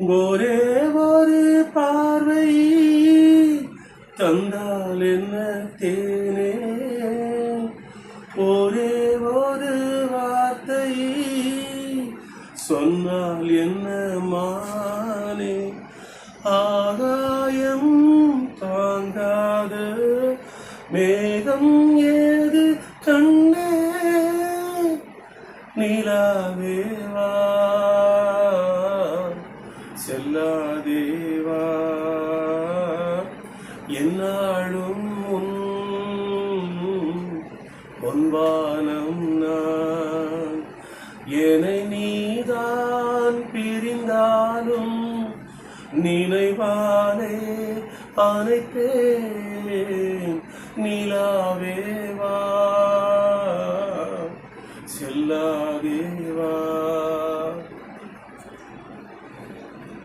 ஒரே ஒரு பார்வை தந்தால் என்ன தேனே, ஒரே ஒரு வார்த்தை சொன்னால் என்ன மானே, ஆகாயம் தாங்காத மேகம் ஏது கண்ணே, நிலாவேவா செல்லாதேவா, என்னாலும் பொன்வானம் நான், என்னை நீதான் பிரிந்தாலும் நினைவானே அனைத்தேன் நிலாவேவா.